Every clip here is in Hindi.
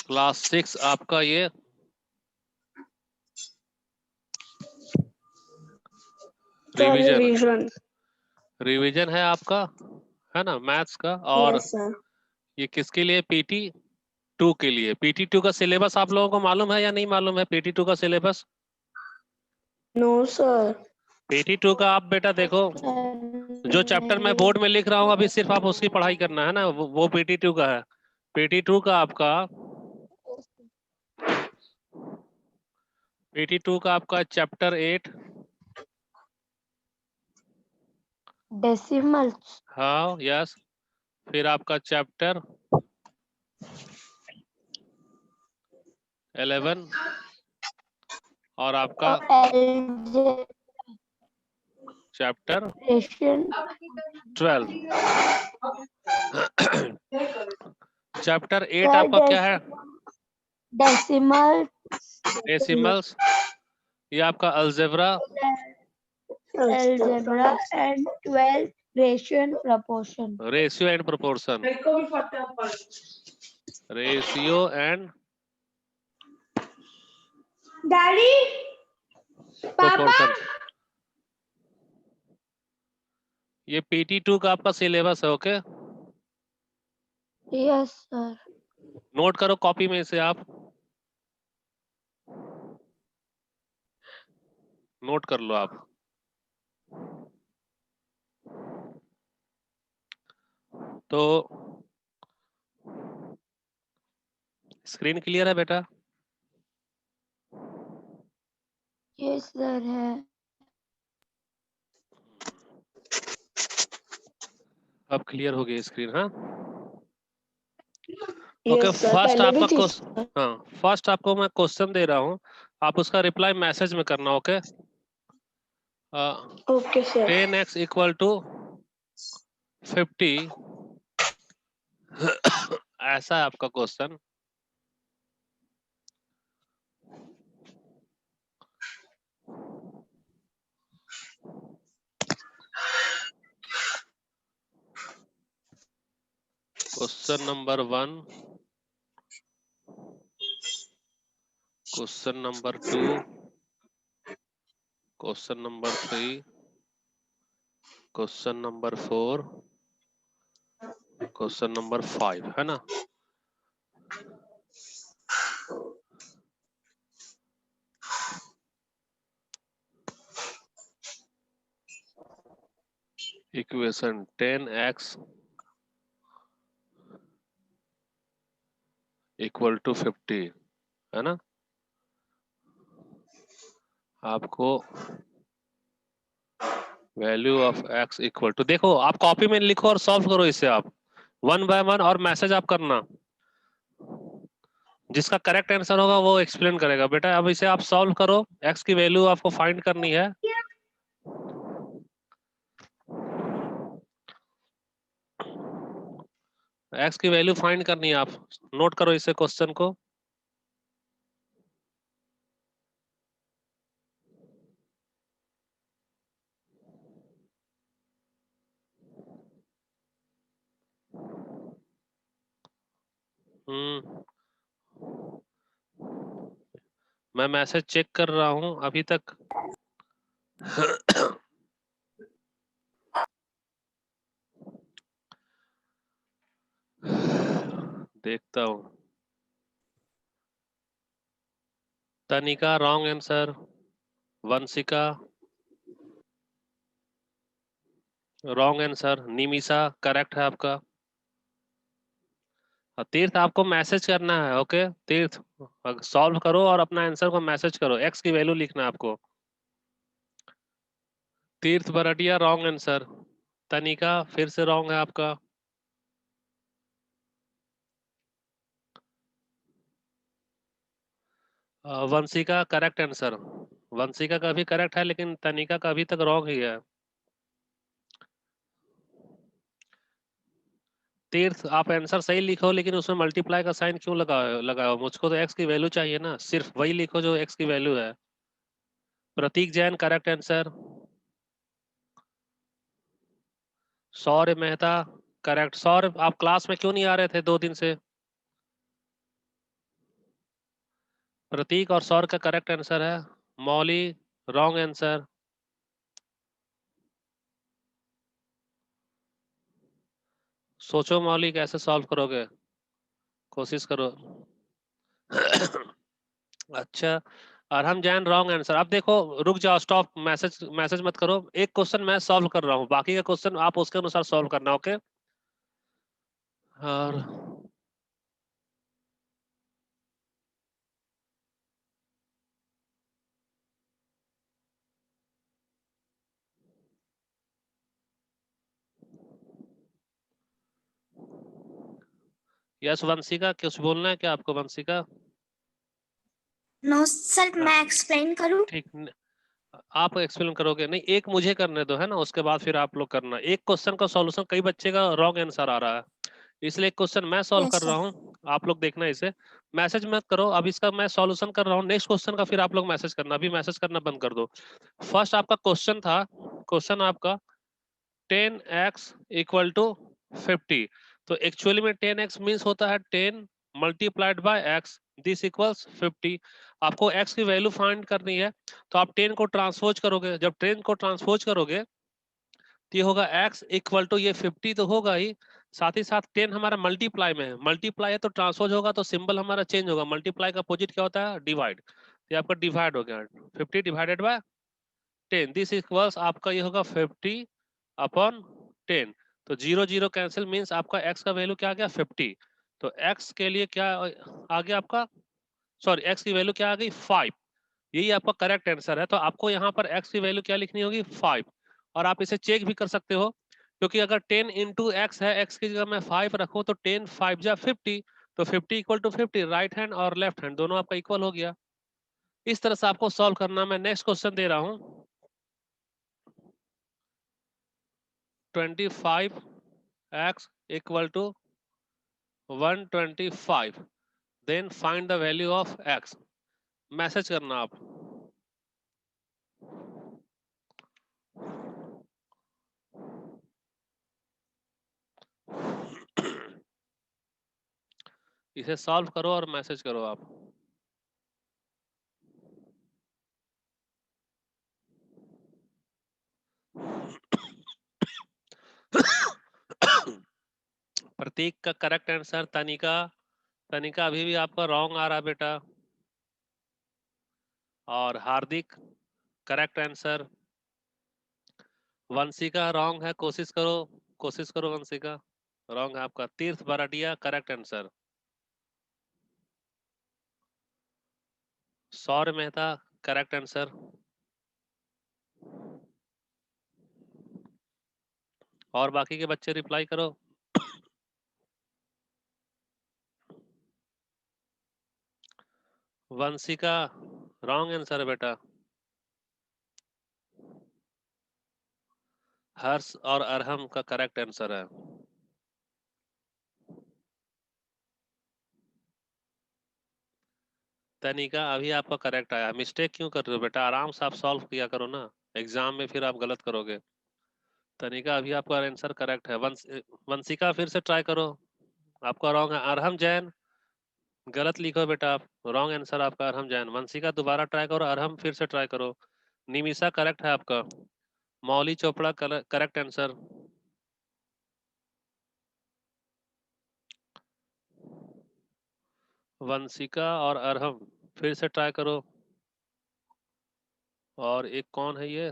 क्लास 6 आपका ये रिवीजन है आपका, है ना, मैथ्स का। और यस सर। ये किसके लिए? PT2 के लिए। PT2 का सिलेबस आप लोगों को मालूम है या नहीं मालूम है? PT2 का सिलेबस, नो सर। PT2 का आप बेटा देखो, जो चैप्टर मैं बोर्ड में लिख रहा हूँ अभी सिर्फ आप उसकी पढ़ाई करना है ना, वो PT2 का है। PT2 का आपका चैप्टर 8, डेसिमल्स। हाँ यस। फिर आपका चैप्टर 11 और आपका चैप्टर 12। चैप्टर 8 आपका क्या है? डेसिमल्स। ये आपका algebra and 12 ratio and proportion. Ratio and proportion. Ratio and daddy proportion. ये PT2 का आपका सिलेबस है। Okay, yes sir. नोट करो कॉपी में से, आप नोट कर लो आप। तो स्क्रीन क्लियर है बेटा? यस सर है। अब क्लियर हो गई स्क्रीन, हाँ। ओके, यस सर, फर्स्ट पहले भी आपका थी। क्वेश्चन, हाँ फर्स्ट आपको मैं क्वेश्चन दे रहा हूँ, आप उसका रिप्लाई मैसेज में करना। Okay, okay sir. 10x equal to 50 ऐसा है आपका question. Question number 1, question number 2, question number 3, question number 4, question number 5, है ना। इक्वेशन 10x इक्वल टू 50, है ना। आपको value of x equal to, देखो आप कॉपी में लिखो और सॉल्व करो इसे आप 1 बाय 1, और मैसेज आप करना। जिसका करेक्ट आंसर होगा वो एक्सप्लेन करेगा। बेटा अब इसे आप सॉल्व करो, x की वैल्यू आपको फाइंड करनी है। x की वैल्यू फाइंड करनी है, आप नोट करो इसे क्वेश्चन को। मैं मैसेज चेक कर रहा हूं अभी तक। देखता हूं। तनिका wrong answer, Vanshika wrong answer, Nimisha correct है आपका। तीर्थ आपको मैसेज करना है। ओके तीर्थ, सॉल्व करो और अपना आंसर को मैसेज करो, x की वैल्यू लिखना है आपको। तीर्थ बरटिया रॉन्ग आंसर, तनिका फिर से रॉन्ग है आपका। वंशिका करेक्ट आंसर, वंशिका का भी करेक्ट है लेकिन तनिका का अभी तक रॉन्ग ही है। तीर्थ आप आंसर सही लिखो लेकिन उसमें मल्टीप्लाई का साइन क्यों लगाओ? मुझको तो x की वैल्यू चाहिए ना, सिर्फ वही लिखो जो x की वैल्यू है। प्रतीक जैन करेक्ट आंसर, सौर्य मेहता करेक्ट। सौर आप क्लास में क्यों नहीं आ रहे थे 2 दिन से? प्रतीक और सौर का करेक्ट आंसर है। मौली रॉन्ग आंसर। सोचो मौली कैसे सॉल्व करोगे, कोशिश करो। अच्छा, अरहम जैन रॉन्ग आंसर। अब देखो, रुक जाओ, स्टॉप, मैसेज मैसेज मत करो। एक क्वेश्चन मैं सॉल्व कर रहा हूँ, बाकी का क्वेश्चन आप उसके अनुसार सॉल्व करना, ओके? और यस वंशिका, कुछ बोलना है क्या आपको वंशिका? नो सर, मैं एक्सप्लेन करूं? ठीक, आप एक्सप्लेन करोगे? नहीं, एक मुझे करने दो, है ना, उसके बाद फिर आप लोग करना। एक क्वेश्चन का सॉल्यूशन, कई बच्चे का रॉन्ग आंसर आ रहा है, इसलिए एक क्वेश्चन मैं सॉल्व कर यस रहा सर। हूँ, आप लोग देखना इसे। मैसेज मत करो, अब इसका मैं सॉल्यूशन कर रहा हूँ, नेक्स्ट क्वेश्चन का फिर आप लोग मैसेज करना, अभी मैसेज करना बंद कर दो। फर्स्ट आपका क्वेश्चन था, क्वेश्चन आपका 10x इक्वल टू 50। तो एक्चुअली में 10x मीन्स होता है 10 multiplied by x, this equals 50। आपको x की वैल्यू फाइंड करनी है, तो आप 10 को ट्रांसपोज करोगे। जब 10 को ट्रांसपोज करोगे तो ये होगा x इक्वल टू, ये 50 तो होगा ही, साथ ही साथ 10 हमारा मल्टीप्लाई में है, मल्टीप्लाई है तो ट्रांसपोज होगा, तो सिंबल हमारा चेंज होगा। मल्टीप्लाई का अपोजिट क्या होता है? डिवाइड। ये आपका डिवाइड हो गया, 50 डिवाइडेड बाय 10, दिस इक्वल्स आपका ये होगा 50 अपॉन 10। तो 0 0 कैंसिल, मीन्स आपका x का वैल्यू क्या आ गया? 50। तो x के लिए क्या आ गया आपका, सॉरी, x की वैल्यू क्या आ गई? 5। यही आपका करेक्ट आंसर है। तो आपको यहाँ पर x की वैल्यू क्या लिखनी होगी? 5। और आप इसे चेक भी कर सकते हो, क्योंकि अगर 10 इंटू एक्स है, x की जगह मैं 5 रखूं, तो 10 5 जा 50, तो 50 इक्वल टू 50, राइट हैंड और लेफ्ट हैंड दोनों आपका इक्वल हो गया। इस तरह से आपको सॉल्व करना। मैं नेक्स्ट क्वेश्चन दे रहा हूँ, 25x equal to 125, then find the value of x। Message करना आप। इसे सॉल्व करो और मैसेज करो आप। प्रतीक का करेक्ट आंसर, तनिका, तनिका अभी भी आपका रॉन्ग आ रहा है बेटा। और हार्दिक करेक्ट आंसर। वंशिका रॉन्ग है, कोशिश करो, कोशिश करो वंशिका, रॉन्ग है आपका। तीर्थ बराडिया करेक्ट आंसर। सौर्य मेहता करेक्ट आंसर। और बाकी के बच्चे रिप्लाई करो। वंशिका रॉन्ग आंसर है बेटा। हर्ष और अरहम का करेक्ट आंसर है। तनिका अभी आपका करेक्ट आया। मिस्टेक क्यों कर रहे हो बेटा? आराम से आप सॉल्व किया करो ना, एग्जाम में फिर आप गलत करोगे। तनिका अभी आपका आंसर करेक्ट है। वंशिका फिर से ट्राई करो, आपका रॉन्ग है। अरहम जैन गलत लिखो बेटा आप, रॉन्ग आंसर आपका अरहम जैन। वंशिका दोबारा ट्राई करो, अरहम फिर से ट्राई करो। निमिषा करेक्ट है आपका। मौली चोपड़ा करेक्ट आंसर। वंशिका और अरहम फिर से ट्राई करो। और एक कौन है ये?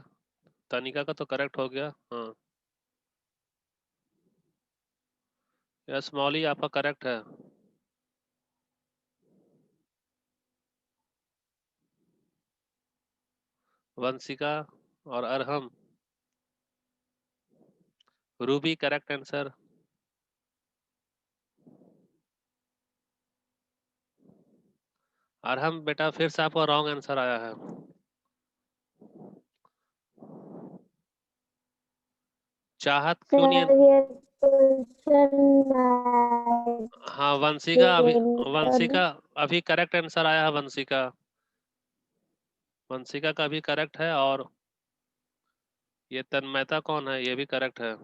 तनिका का तो करेक्ट हो गया, हाँ। यस मौली आपका करेक्ट है। वंशिका और Arham, Ruby correct answer. Arham बेटा फिर से आपका रॉन्ग आंसर आया है। चाहत क्यों नहीं? सर ये क्वेश्चन हाँ वंशिका अभी, मैच वंशिका अभी करेक्ट आंसर आया है। वंशिका, वंशिका का भी करेक्ट है। और ये तन्मयता कौन है? ये भी करेक्ट है।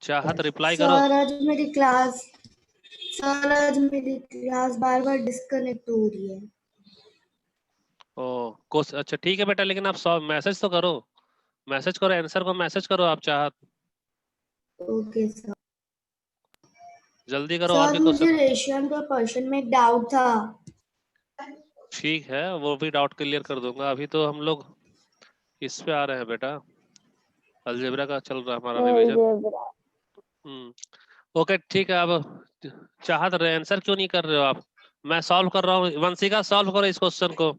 चाहत रिप्लाई करो। सर आज मेरी क्लास बार बार डिस्कनेक्ट हो रही है। ओ कुछ अच्छा ठीक है बेटा, लेकिन आप मैसेज तो करो, मैसेज करो, आंसर को मैसेज करो आप चाहत, ओके सर। जल्दी करो और सर भी मुझे क्वेश्चन। रेशियो प्रोपोर्शन में एक डाउट था। ठीक है, वो भी डाउट क्लियर कर दूंगा। अभी तो हम लोग इस पे आ रहे हैं बेटा, अलजेब्रा का चल रहा है हमारा रिवीजन। ओके ठीक है। अब चाहत रहे आंसर क्यों नहीं कर रहे हो आप? मैं सॉल्व कर रहा हूँ, वंशिका सॉल्व करो इस क्वेश्चन को।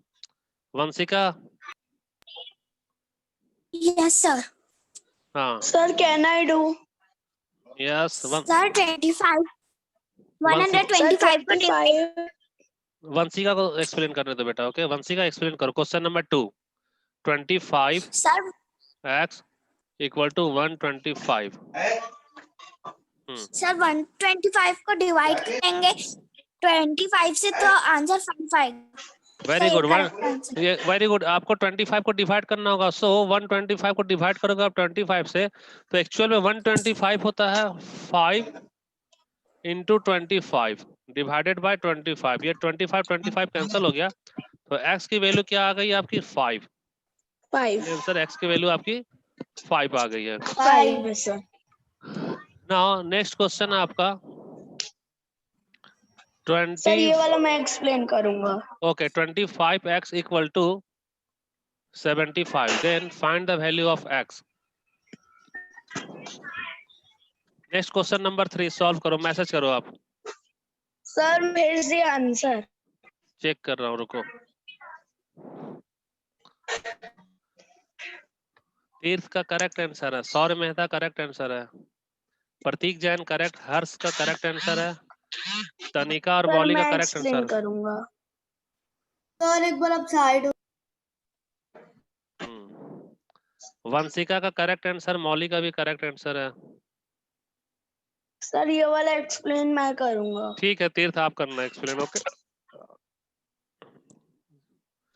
वंशिका। Yes, sir. हाँ sir can I do? Yes Sir, 25. Vanshika 125 को divide. वंशिका को एक्सप्लेन करने दो बेटा। ओके वंशिका एक्सप्लेन करो question number 2। 25 Sir, x equal to 125। Sir 125 को डिवाइड करेंगे 25 से तो आंसर 5 आएगा। Very good. Correct answer. ये वेरी गुड, आपको 25 को डिवाइड करना होगा। सो 125 को डिवाइड करोगे आप 25 से, तो एक्चुअल में 125 होता है 5 इंटू 25 डिवाइडेड बाय 25। ये 25 कैंसिल हो गया, तो x की वैल्यू क्या आ गई आपकी 5। 5 आंसर x की वैल्यू आपकी 5 आ गई है। 5 सर। नाउ नेक्स्ट क्वेश्चन है आपका सर ये 20। वाला मैं एक्सप्लेन करूंगा। Okay 25x equal to 75, then find the value of x। Next question number 3 solve करो, मैसेज करो आप। Sir here the answer. Check कर रहा हूँ, रुको। तीर्थ का करेक्ट आंसर है, सौर्य मेहता करेक्ट आंसर है, प्रतीक जैन करेक्ट, हर्ष का करेक्ट आंसर है, तनिका और सर मौली का मैं करेक्ट एक्सप्लेन आंसर। करूंगा। सर एक बार आप साइड हो। वंशिका का करेक्ट आंसर, मौली का भी करेक्ट आंसर है। सर ये वाला एक्सप्लेन मैं करूंगा। ठीक है तीर्थ आप करना explain. Okay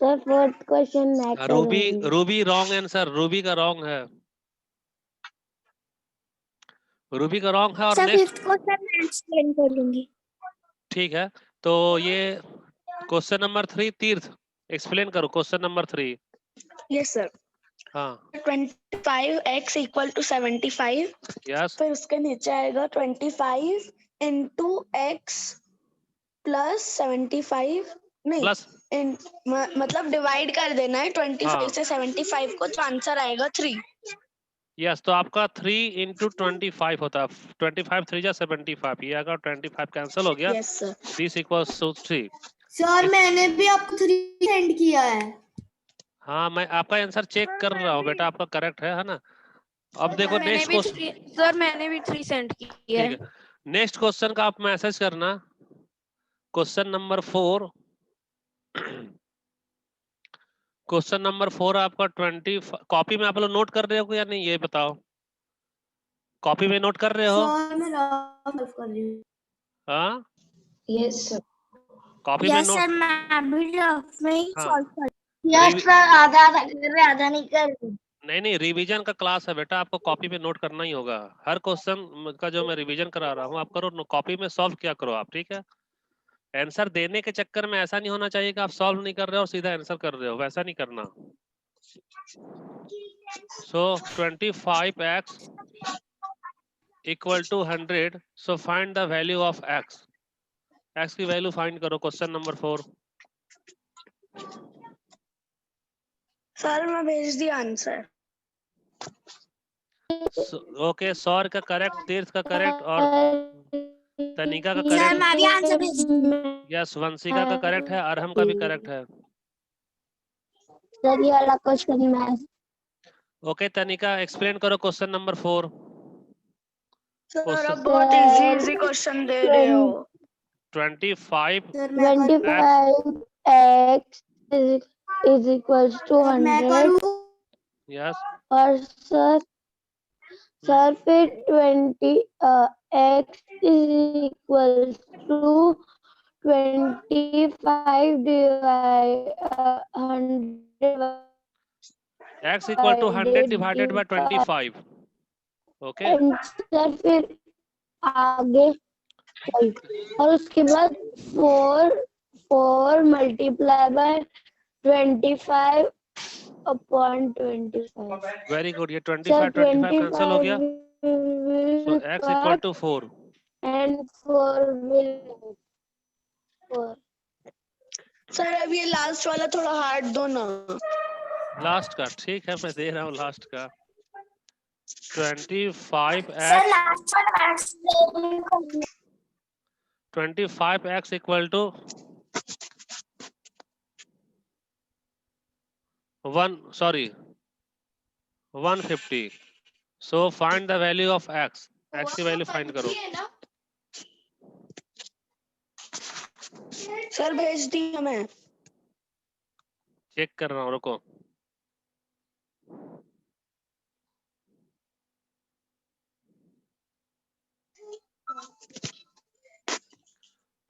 sir fourth question मैं रूबी, करूंगी। रूबी रॉन्ग आंसर, रूबी का रॉन्ग है, रूबी का रॉन्ग है। और सर नेक्स्ट 5th क्वेश्चन मैं एक्सप्लेन करूंगी। ठीक है, तो ये क्वेश्चन नंबर 3 तीर्थ एक्सप्लेन करो क्वेश्चन नंबर 3। Yes sir. हाँ 25x इक्वल टू 75, यस फिर उसके नीचे आएगा 25 इंटू x प्लस 75 नहीं प्लस मतलब डिवाइड कर देना है 25 हाँ से 75 को, तो आंसर आएगा 3। यस, तो आपका 3 इंटू 25 होता है 25 3 जा 75, ये आएगा 25 कैंसिल हो गया। Yes sir. This equals to 3। Sir मैंने भी आपको 3 सेंड किया है। हाँ मैं आपका आंसर चेक कर रहा हूँ बेटा, आपका करेक्ट है ना। अब देखो नेक्स्ट क्वेश्चन। सर मैंने भी 3 सेंड किया ठीक है। है, नेक्स्ट क्वेश्चन का आप मैसेज करना। क्वेश्चन नंबर 4, क्वेश्चन नंबर 4 आपका 20। कॉपी में आप लोग नोट कर रहे हो या नहीं ये बताओ, कॉपी में नोट कर रहे हो? सर मैं सॉल्व कर रही हूँ। हाँ यस सर। कॉपी में यस नोट। सर, मैं अभी रफ में ही हाँ सॉल्व कर। यस सर, आधा आधा कर रहे, आधा नहीं कर रहे। नहीं नहीं, रिवीजन का क्लास है बेटा, आपको कॉपी में नोट करना ही होगा। हर क्वेश्चन का जो मैं रिवीजन करा रहा हूँ आप करो, कॉपी में सॉल्व किया करो आप, ठीक है। आंसर देने के चक्कर में ऐसा नहीं होना चाहिए कि आप सॉल्व नहीं कर रहे हो और सीधा आंसर कर रहे हो, वैसा नहीं करना। So 25x equal to 100, so find the value of x। x की वैल्यू फाइंड करो क्वेश्चन नंबर 4। सर मैं भेज दिया आंसर। ओके सौर का करेक्ट, तीर्थ का करेक्ट और तनिका का सर करेक्ट। मैं अभी आंसर भेज दूंगी। यस वंशिका का करेक्ट है, अरहम का भी करेक्ट है। सर ये वाला क्वेश्चन मैं। ओके तनिका एक्सप्लेन करो क्वेश्चन नंबर 4। सर आप बहुत इजी क्वेश्चन दे रहे हो। 25 25x is equals to 100 yes और सर फिर 20 x is equals to 25 divided 100 x equal to 100 divided by 25। Okay answer फिर आगे और उसके बाद 4 multiply by 25 upon 25। Very good, ये 25 सर 25 कैंसिल हो गया, 25 so will x equal cut to 4। and 4 will 4। Sir अब ये लास्ट वाला थोड़ा हार्ड दो ना। लास्ट का ठीक है, मैं दे रहा हूँ लास्ट का। 25x सर लास्ट वाला maths 25x equal to 150। So find the value of x, x की वैल्यू फाइंड करो। सर भेज दिया मैं। चेक कर रहा हूँ, रुको।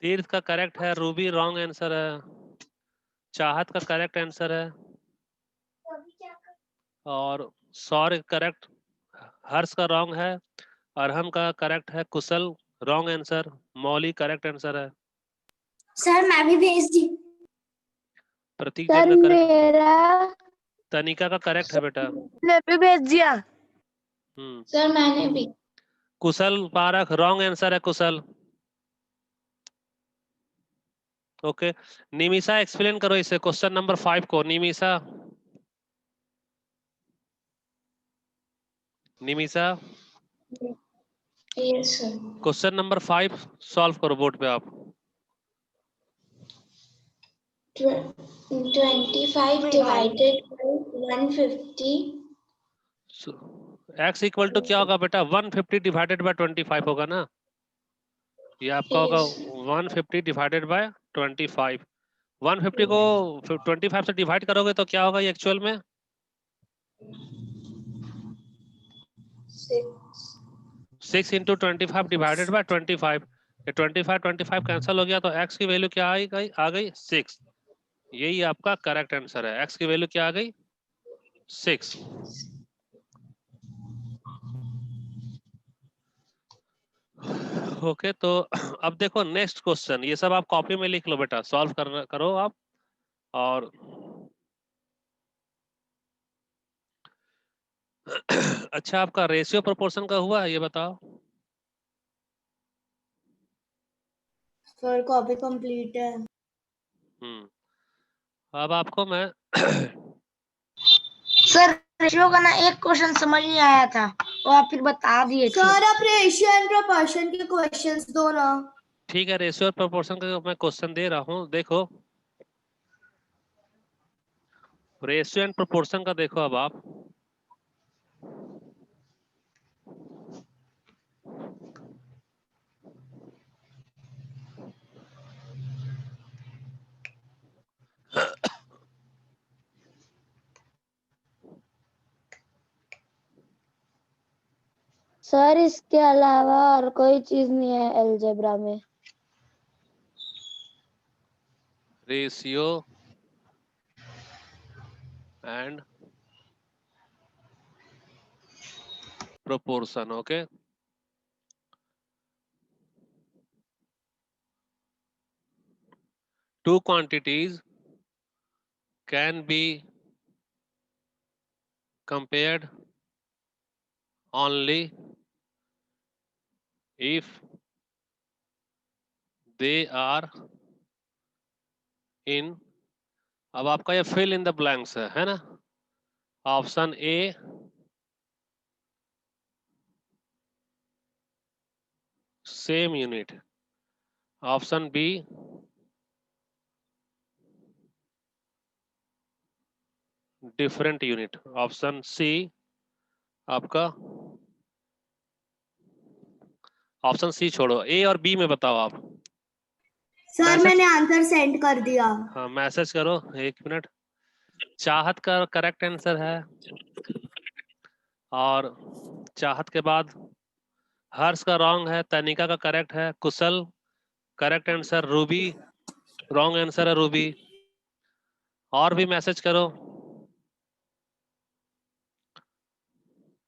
तीर्थ का करेक्ट है, रूबी रॉन्ग आंसर है, चाहत का करेक्ट आंसर है, और सौर्य करेक्ट, हर्ष का रॉन्ग है, अरहम का करेक्ट है, कुशल रॉन्ग आंसर, मौली करेक्ट आंसर है, सर मैं भी भेज दी। प्रतीक सर जैन का करेक्ट, मेरा तनिका का करेक्ट है बेटा। मैं भी भेज दिया। सर मैंने भी। कुशल पारख रॉन्ग आंसर है, कुशल। ओके निमिषा एक्सप्लेन करो इसे, क्वेश्चन नंबर 5 को। Nimisha, Nimisha yes sir. Question number 5 solve करो बोर्ड पे आप। 25 divided by 150। x equal to क्या होगा बेटा, 150 डिवाइडेड बाय 25 होगा ना, ये आपका होगा 150 डिवाइडेड बाय 25। 150 को 25 से डिवाइड करोगे तो क्या होगा ये एक्चुअल में, 6 इंटू 25 डिवाइडेड बाय 25। ये 25 कैंसिल हो गया तो x की वैल्यू क्या आ गई 6। यही आपका करेक्ट आंसर है, x की वैल्यू क्या आ गई 6। ओके तो अब देखो नेक्स्ट क्वेश्चन, ये सब आप कॉपी में लिख लो बेटा, सॉल्व करो आप। और अच्छा आपका रेशियो प्रोपोर्शन का हुआ है ये बताओ। सर कॉपी कंप्लीट है। अब आपको मैं सर रेशियो का ना एक क्वेश्चन समझ नहीं आया था, वो आप फिर बता दिए थे। सर आप रेशियो एंड प्रोपोर्शन के क्वेश्चंस दो ना। ठीक है, रेशियो और प्रोपोर्शन का मैं क्वेश्चन दे रहा हूँ, देखो रेशियो एंड प्रोपोर्शन का देखो अब आप। सर इसके अलावा और कोई चीज नहीं है अलजेब्रा में। Ratio and proportion, okay. Two quantities can be compared only if they are in, अब आपका ये fill in the blanks है ना। Option A same unit, option B different unit, option C आपका, ऑप्शन सी छोड़ो, ए और बी में बताओ आप। सर मैंने आंसर सेंड कर दिया। हाँ मैसेज करो, 1 मिनट। चाहत का करेक्ट आंसर है, और चाहत के बाद हर्ष का रॉन्ग है, तनिका का करेक्ट है, Kushal correct answer, Ruby wrong answer है रूबी। और भी मैसेज करो,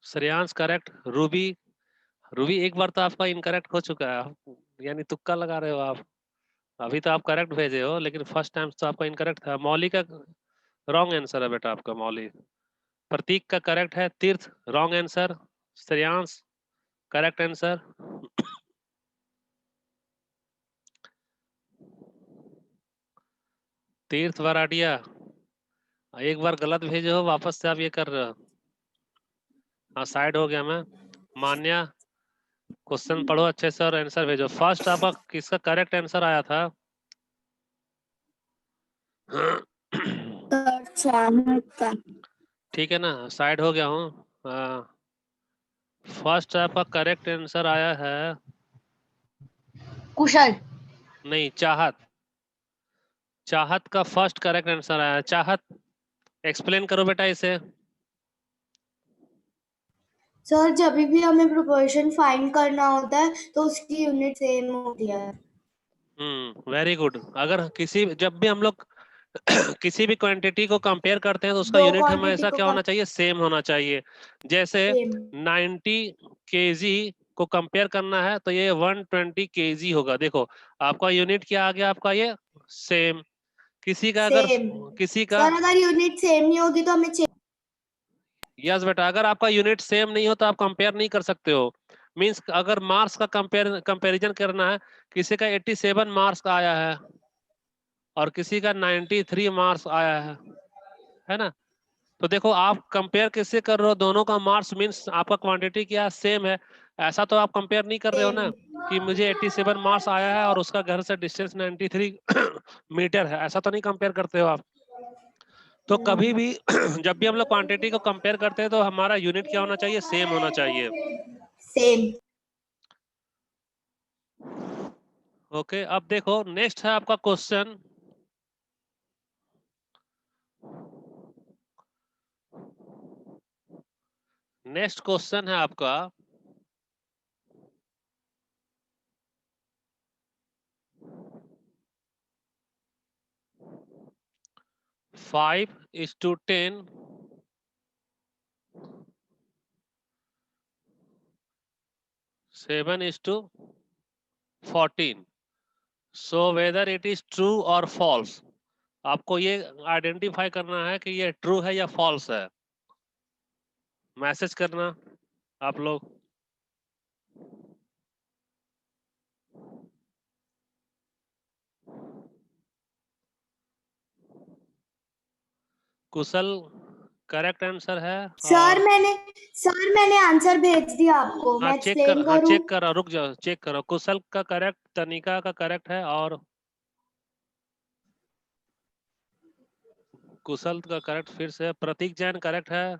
श्रेयांश करेक्ट। रूबी, रूबी एक बार तो आपका इनकरेक्ट हो चुका है, यानी तुक्का लगा रहे हो आप। अभी तो आप करेक्ट भेजे हो, लेकिन फर्स्ट टाइम तो आपका इनकरेक्ट था। मौली का रॉन्ग आंसर है बेटा आपका, मौली। प्रतीक का करेक्ट है। तीर्थ wrong answer. Shreyansh correct answer. तीर्थ वराडिया एक बार गलत भेजे हो, वापस से आप ये कर रहे हो। हाँ साइड हो गया मैं। मान्या क्वेश्चन पढ़ो अच्छे से और आंसर भेजो। फर्स्ट आपका किसका करेक्ट आंसर आया था? ठीक है ना, साइड हो गया हूँ। फर्स्ट आपका करेक्ट आंसर आया है, कुशल। नहीं चाहत। चाहत का फर्स्ट करेक्ट आंसर आया है। चाहत एक्सप्लेन करो बेटा इसे। सर जब भी हमें प्रोपोर्शन फाइंड करना होता है तो उसकी यूनिट सेम होती है। Very good. अगर किसी जब भी हम लोग किसी भी क्वांटिटी को कंपेयर करते हैं तो उसका दो यूनिट क्वांटिटी हमेशा को क्या होना चाहिए? सेम होना चाहिए। जैसे सेम 90 केजी को कंपेयर करना है तो ये 120 केजी होगा। देखो आपका यूनिट क्या आ गया आपका? ये सेम। किसी का अगर सेम। किसी का सर अगर यूनिट सेम नहीं होगी तो हमें यस बेटा, अगर आपका यूनिट सेम नहीं हो तो आप कंपेयर नहीं कर सकते हो। मींस अगर मार्क्स का कंपैरिजन करना है, किसी का 87 मार्क्स का आया है और किसी का 93 मार्क्स आया है ना? तो देखो आप कंपेयर किससे कर रहे हो? दोनों का मार्क्स मींस आपका क्वांटिटी क्या सेम है। ऐसा तो आप कंपेयर नहीं कर रहे हो ना कि मुझे 87 मार्क्स आया है और उसका घर से डिस्टेंस 93 मीटर है। ऐसा तो नहीं कंपेयर करते हो आप। तो कभी भी जब भी हम लोग क्वांटिटी को कंपेयर करते हैं तो हमारा यूनिट क्या होना चाहिए? सेम होना चाहिए। सेम। ओके, अब देखो नेक्स्ट है आपका क्वेश्चन। नेक्स्ट क्वेश्चन है आपका 5:10 7:14। So whether it is true और फॉल्स। आपको ये आइडेंटिफाई करना है कि ये ट्रू है या फॉल्स है। मैसेज करना आप लोग। कुशल करेक्ट आंसर है। और सर मैंने आंसर भेज दिया आपको। हाँ मैं चेक कर, एक्सप्लेन हाँ करूं? चेक करो, रुक जाओ चेक करो। कुशल का करेक्ट, तनिका का करेक्ट है और कुशल का करेक्ट फिर से। प्रतीक जैन करेक्ट है।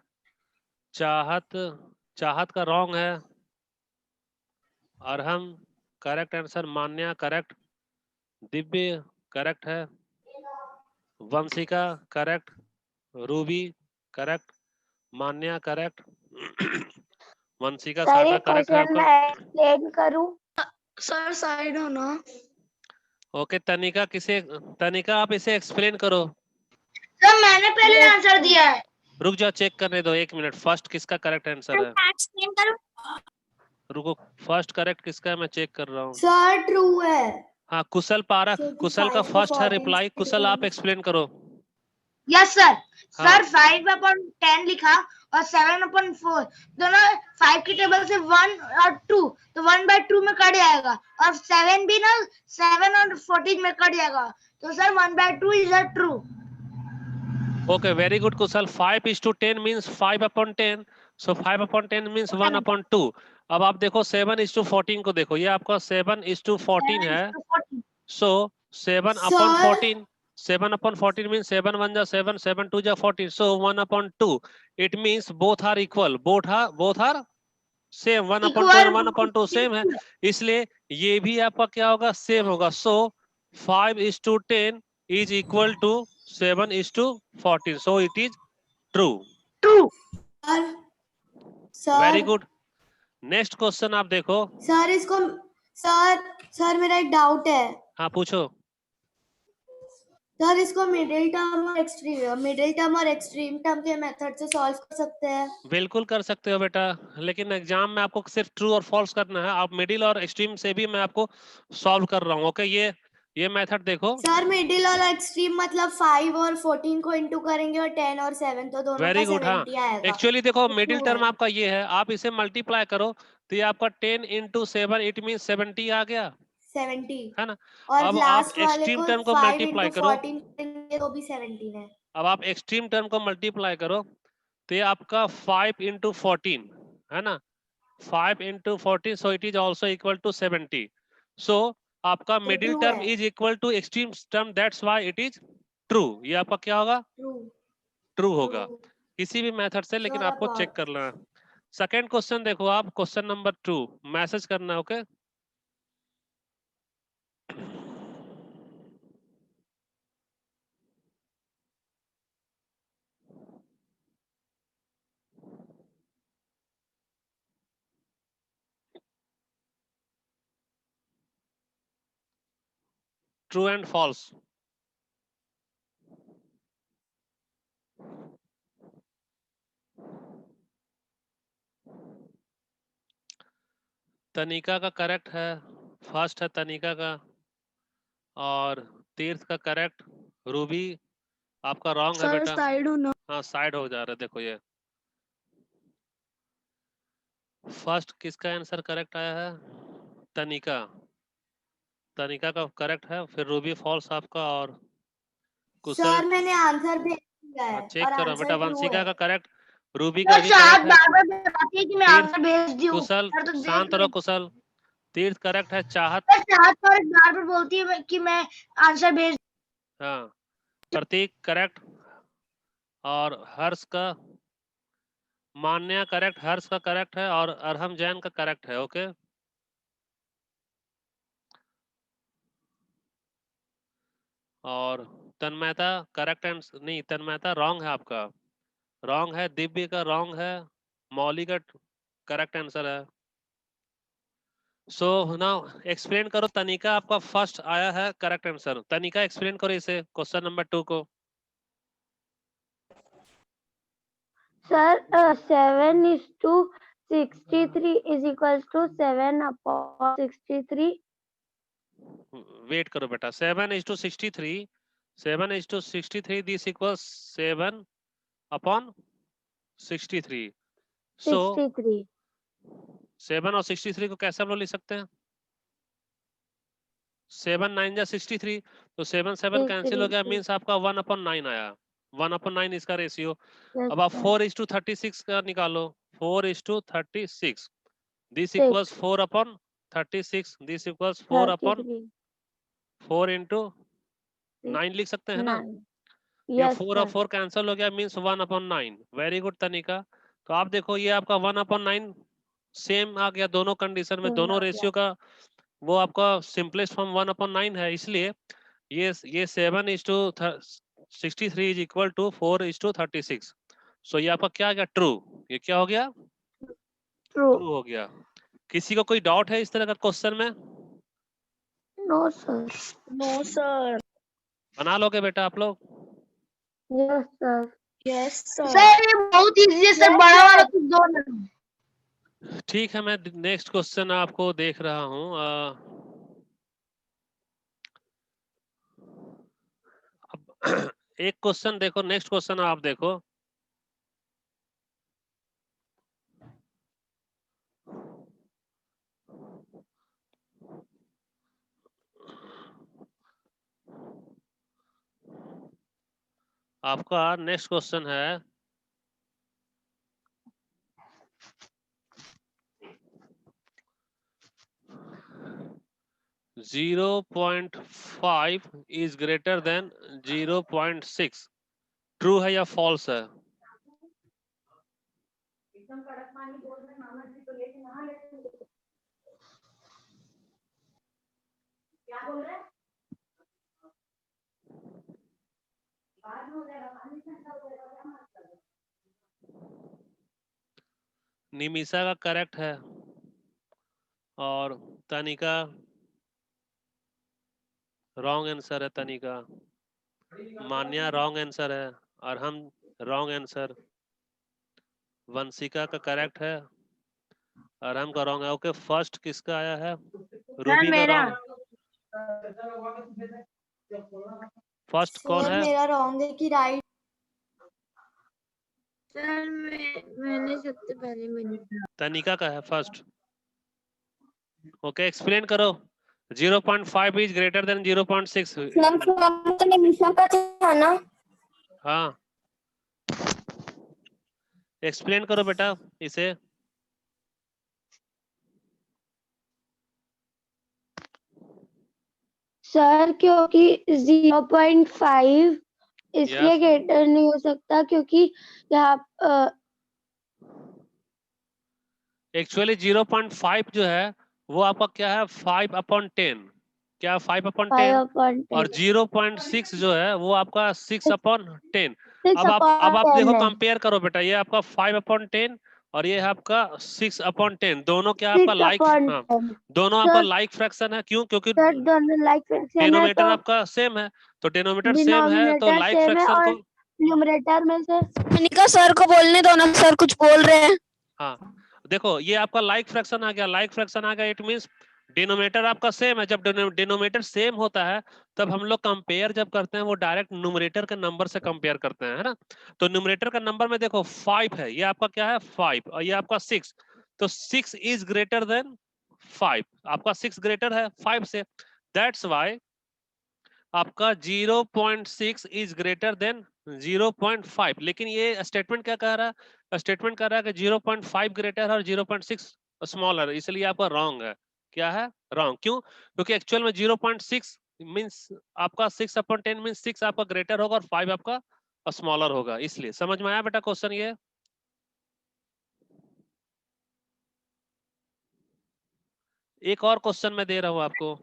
चाहत चाहत का रॉन्ग है। Arham correct answer. Manya correct. Divya correct है। Vanshika correct. Ruby correct. Manya correct. Vanshika sir साटा एक करेक्ट है क्वेश्चन आपका। मैं एक्सप्लेन करूं? सर साइड हो ना। ओके तनिका, तनिका आप इसे एक्सप्लेन करो। सर मैंने पहले आंसर दिया है। रुक जाओ चेक करने दो 1 मिनट। फर्स्ट किसका करेक्ट आंसर है? मैं एक्सप्लेन करूं? रुको, फर्स्ट करेक्ट किसका है मैं चेक कर रहा हूँ। सर ट्रू है हाँ कुशल पारख, क्योंकि कुशल का 5 को फर्स्ट है 14 रिप्लाई। से कुशल आप डिवाइड। एक्सप्लेन करो। Yes sir. हाँ सर 5/10 लिखा और 7/4 दोनों 5 की टेबल से 1 और 2 तो 1/2 में कट जाएगा और 7 भी ना 7 और 14 में कट जाएगा तो sir 1/2 is a true. Okay very good Kusal. 5:10 means 5/10। So 5/10 means 1/2। अब आप देखो 7:14 को देखो, ये आपका 7:14 है। सो 7/14, 7/14 means 7 1 जा 7, 7 2 जा 14. So 1/2. It means both are equal. Both are same. 1/2 and 1/2 same है, इसलिए ये भी आपका क्या होगा? सेम होगा। So 5:10 is equal to 7:14. So it is true. True. Very sir good. Next question आप देखो। सर इसको सर मेरा एक डाउट है। हाँ पूछो। सर इसको मिडिल टर्म और एक्सट्रीम टर्म के मेथड से सॉल्व कर सकते हैं। बिल्कुल कर सकते हो बेटा, लेकिन एग्जाम में आपको सिर्फ ट्रू और फॉल्स करना है। आप मिडिल और एक्सट्रीम से भी मैं आपको सॉल्व कर रहा हूँ। ओके, ये मेथड देखो। सर मिडिल और एक्सट्रीम मतलब 5 और 14 को इंटू करेंगे और 10 और 7 तो दोनों वेरी का गुड। हाँ 70 आएगा। एक्चुअली देखो तो मिडिल true टर्म है। आपका ये है, आप इसे मल्टीप्लाई करो तो ये आपका 10 इंटू 7 इट मीन 70 आ गया 70 है ना। और अब आप लास्ट वाले एक्सट्रीम को टर्म को 5 मल्टीप्लाई इंटू करो। 14 करेंगे तो भी 17 है। अब आप एक्सट्रीम टर्म को मल्टीप्लाई करो तो ये आपका 5 इंटू 14 है ना, 5 into 14 so it is also equal to 70। So आपका तो मिडिल ट्रू टर्म है। Is equal to extreme term, that's why it is true. ये आपका क्या होगा? ट्रू। ट्रू होगा किसी भी मेथड से, लेकिन सर आपको चेक कर लेना। सेकेंड क्वेश्चन देखो आप, क्वेश्चन नंबर 2 मैसेज करना है। Okay, true and false. Tanika का करेक्ट है, फर्स्ट है तनिका का, और तीर्थ का करेक्ट। रूबी आपका रॉन्ग है सर बेटा। साइड होना। हाँ साइड हो जा रहा है, देखो ये फर्स्ट किसका आंसर करेक्ट आया है? तनिका। तनिका का करेक्ट है, फिर रूबी फॉल्स आपका, और कुशल। सर मैंने आंसर भेज दिया हाँ है चेक और करो बेटा, आंसर ट्रू वंशिका है। का करेक्ट, रूबी का सर भी चाहत करेक्ट है। बार बार बताती है कि मैं तीर्थ, आंसर भेज दी हूँ। कुशल सर तो देख शांत लो। रहो कुशल। तीर्थ करेक्ट है, चाहत। सर चाहत बार बार बोलती है कि मैं आंसर भेज। हाँ प्रतीक करेक्ट, और हर्ष का, मान्या करेक्ट, हर्ष का करेक्ट है, और अरहम जैन का करेक्ट है। ओके, और तन्मयता करेक्ट आंसर नहीं, तन्मयता रॉन्ग है आपका, रॉन्ग है। दिव्य का रॉन्ग है, मौली का करेक्ट आंसर है। सो नाउ एक्सप्लेन करो, तनिका आपका फर्स्ट आया है करेक्ट आंसर। तनिका एक्सप्लेन करो इसे, क्वेश्चन नंबर 2 को। Sir 7:63 is equals to 7/63. Wait करो बेटा, 7:63, 7:63 दिस इक्वल्स 7/63। सो 63. 7 और 63 को कैसे हम लोग लिख सकते हैं? 7 9 जा 63, तो 7 7 कैंसिल हो गया, 63. मीन्स आपका 1/9 आया। 1/9 इसका रेशियो। Yes, अब आप sir. 4:36 का निकालो, 4:36 this 6. Equals 4/36, this equals 33. 4 into 9 लिख सकते हैं ना। 9. ये Yes, 4 और sir. 4 कैंसिल हो गया, मीन्स 1/9। वेरी गुड तनिका। तो आप देखो ये आपका 1/9 सेम आ गया, दोनों कंडीशन में, Same दोनों आ गया. रेशियो का वो आपका सिंपलेस्ट फॉर्म 1/9 है। इसलिए ये 7:63 इज इक्वल टू 4:36। सो ये आपका क्या आ गया? ट्रू। ये क्या हो गया? True. ट्रू हो गया। किसी को कोई डाउट है इस तरह का क्वेश्चन में? No, sir. No sir. बना लोगे बेटा आप लोग? Yes, sir. Yes sir. Sir ये बहुत इजी है सर, बड़ा वाला तो दो ना। ठीक है, मैं नेक्स्ट क्वेश्चन आपको देख रहा हूँ। अब एक क्वेश्चन देखो, नेक्स्ट क्वेश्चन आप देखो। आपका नेक्स्ट क्वेश्चन है 0.5 इज ग्रेटर देन 0.6। ट्रू है या फॉल्स है? निमिषा का करेक्ट है, और तनिका रॉन्ग आंसर है। तनिका मान्या रॉन्ग आंसर है, अरहम रॉन्ग आंसर, वंशिका का करेक्ट है, अरहम का रॉन्ग है। ओके, फर्स्ट किसका आया है? रूबी का मेरा। रॉन्ग। फर्स्ट कौन सर है? मेरा रॉन्ग है कि राइट? सर मैंने सबसे पहले में लिखा। तनिका का है फर्स्ट। ओके, एक्सप्लेन करो। 0.5 इज ग्रेटर देन 0.6। तो निमिषा का था ना? हाँ, एक्सप्लेन करो बेटा इसे। सर क्योंकि 0.5 इसलिए यस, ग्रेटर नहीं हो सकता क्योंकि यहाँ एक्चुअली 0.5 जो है वो आपका क्या है? 5/10। क्या 5/10? 5/10 और 0.6 जो है वो आपका 6/10। 6 अब आप देखो, है। कंपेयर करो बेटा, ये आपका 5/10 और ये है आपका 6/10। दोनों क्या आपका 6 लाइक, अपॉन हाँ 10 दोनों आपका सर। लाइक फ्रैक्शन है। क्यों? क्योंकि सर दोनों लाइक फ्रैक्शन है डिनोमिनेटर तो आपका सेम है, तो डिनोमिनेटर सेम है तो डिनोमिनेटर लाइक सेम है फ्रैक्शन और को, न्यूमरेटर में से अनिका सर को बोलने दो ना, सर कुछ बोल रहे हैं। हाँ देखो ये आपका लाइक फ्रैक्शन आ गया, लाइक फ्रैक्शन आ गया, इट मींस डिनोमिनेटर आपका सेम है। जब डिनोमिनेटर सेम होता है तब हम लोग कंपेयर जब करते हैं वो डायरेक्ट न्यूमरेटर के नंबर से कंपेयर करते हैं, है ना। तो न्यूमरेटर का नंबर में देखो 5 है, ये आपका क्या है? 5, और ये आपका 6। तो 6 इज ग्रेटर देन 5, आपका 6 ग्रेटर है 5 से। दैट्स वाई आपका 0.6 इज ग्रेटर देन 0.5। लेकिन ये स्टेटमेंट क्या कह रहा है? स्टेटमेंट कह रहा है कि 0.5 ग्रेटर है और 0.6 स्मॉलर, इसलिए आपका रॉन्ग है। क्या है? रॉन्ग। क्यों? क्योंकि एक्चुअल में 0.6 मींस आपका 6/10 मींस 6 आपका ग्रेटर होगा और 5 आपका स्मॉलर होगा, इसलिए। समझ में आया बेटा क्वेश्चन ये? एक और क्वेश्चन मैं दे रहा हूं आपको।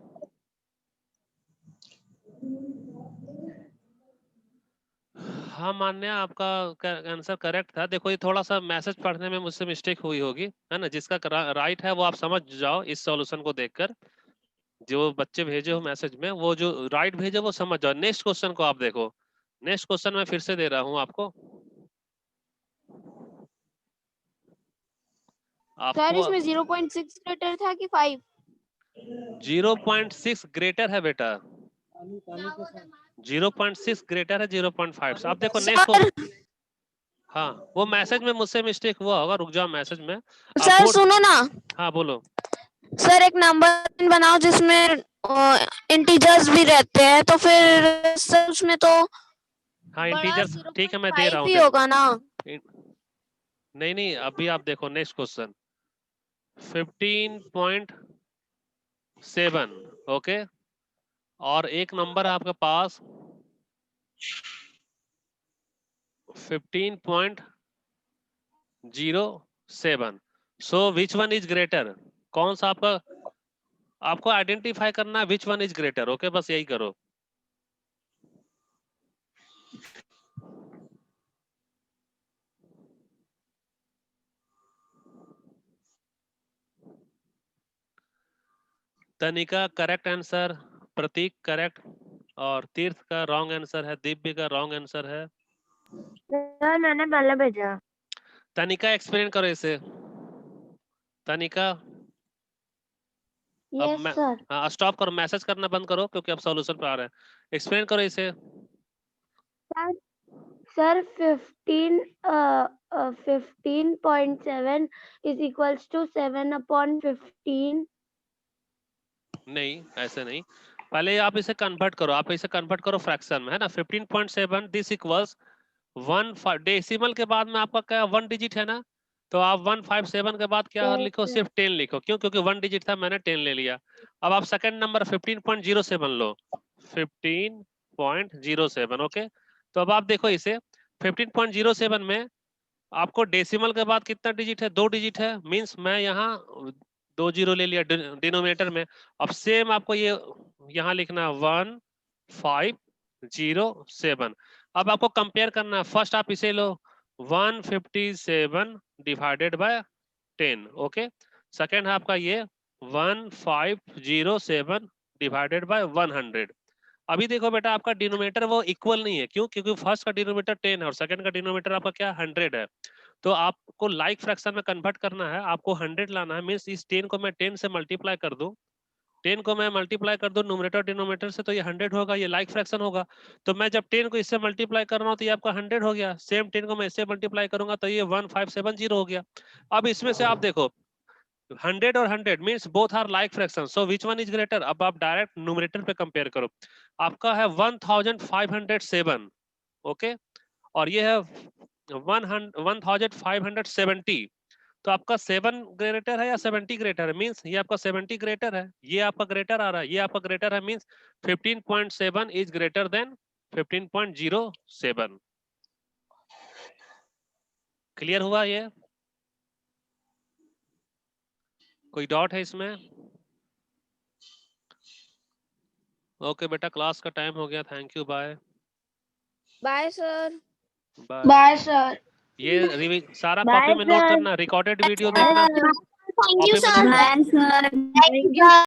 हाँ मान्य, आपका आंसर करेक्ट था। देखो ये थोड़ा सा मैसेज पढ़ने में मुझसे मिस्टेक हुई होगी, है ना। जिसका राइट है वो आप समझ जाओ इस सॉल्यूशन को देखकर। जो बच्चे भेजे हो मैसेज में, वो जो राइट भेजे वो समझ जाओ। नेक्स्ट क्वेश्चन को आप देखो। नेक्स्ट क्वेश्चन मैं फिर से दे रहा हूँ आपको। सर आपको इसमें 0.6 ग्रेटर था कि 5? 0.6 ग्रेटर है बेटा, 0.6 ग्रेटर है 0.5 से। आप देखो नेक्स्ट को। सर हाँ, वो मैसेज में मुझसे मिस्टेक हुआ होगा, रुक जाओ मैसेज में आप सर बोर्ड। सुनो ना, हाँ बोलो। सर एक नंबर बनाओ जिसमें इंटीजर्स भी रहते हैं, तो फिर सर उसमें तो हाँ बड़ा इंटीजर, ठीक है मैं दे 0.5 रहा हूँ, ही देखो। होगा ना? नहीं नहीं, अभी आप देखो नेक्स्ट क्वेश्चन 15.7। ओके, और एक नंबर है आपके पास 15.07। सो विच वन इज ग्रेटर? कौन सा आपका, आपको आइडेंटिफाई करना है विच वन इज ग्रेटर। ओके, बस यही करो। तनिका करेक्ट आंसर, प्रतीक करेक्ट, और तीर्थ का रॉन्ग आंसर है, दिव्य का रॉन्ग आंसर है। सर मैंने पहले भेजा। तनिका एक्सप्लेन करो इसे। तनिका, अब यस मैं, सर। हाँ स्टॉप करो, मैसेज करना बंद करो क्योंकि अब सॉल्यूशन पे आ रहे हैं। एक्सप्लेन करो इसे। Sir sir 15.7 is equals to 7/15। नहीं ऐसे नहीं, पहले आप इसे कन्वर्ट करो, आप इसे कन्वर्ट करो फ्रैक्शन में, है ना। 15.7 दिस इक्वल्स 1, डेसिमल के बाद में आपका क्या 1 डिजिट है ना, तो आप 157 के बाद क्या यस लिखो? सर। सिर्फ 10 लिखो। क्यों? क्योंकि 1 डिजिट था, मैंने 10 ले लिया। अब आप सेकंड नंबर 15.07 लो, 15.07। ओके, तो अब आप देखो इसे 15.07 में आपको डेसिमल के बाद कितना डिजिट है? 2 डिजिट है, मींस मैं यहाँ 2 जीरो ले लिया डिनोमिनेटर में। अब सेम आपको ये यहाँ लिखना 1507। अब आपको कंपेयर करना है, फर्स्ट आप इसे लो 157 डिवाइडेड बाय 10। ओके, सेकेंड है आपका ये 1507 डिवाइडेड बाय 100। अभी देखो बेटा आपका डिनोमिनेटर वो इक्वल नहीं है, क्यों? क्योंकि फर्स्ट का डिनोमिनेटर 10 है और सेकंड का डिनोमिनेटर आपका क्या 100 है। तो आपको लाइक फ्रैक्शन में कन्वर्ट करना है, आपको 100 लाना है। मींस इस 10 को मैं 10 से मल्टीप्लाई कर दूं, 10 को मैं मल्टीप्लाई कर दूं न्यूमरेटर डिनोमिनेटर से, तो ये 100 होगा, ये लाइक फ्रैक्शन होगा। तो मैं जब 10 को इससे मल्टीप्लाई कर रहा हूं तो ये आपका 100 हो गया। सेम 10 को मैं इससे मल्टीप्लाई करूंगा तो ये 1570 हो गया। अब इसमें से आप देखो 100 और 100 means both are like fraction, so which one is greater? अब आप डायरेक्ट न्यूमरेटर पे कंपेयर करो। आपका है 1507, ओके, और ये है 1570। तो आपका 7 ग्रेटर है या 70 ग्रेटर है? मींस ये आपका 70 ग्रेटर है, ये आपका ग्रेटर आ रहा है, ये आपका ग्रेटर है, means 15.7 is greater than 15.07। Clear हुआ ये? कोई डाउट है इसमें? ओके बेटा, क्लास का टाइम हो गया। Thank you, bye bye sir. Bye. Bye sir. ये सारा Bye, कॉपी में नोट sir. करना, रिकॉर्डेड वीडियो देखना, Thank you, कॉपी में sir. Note Bye, sir. Thank you sir.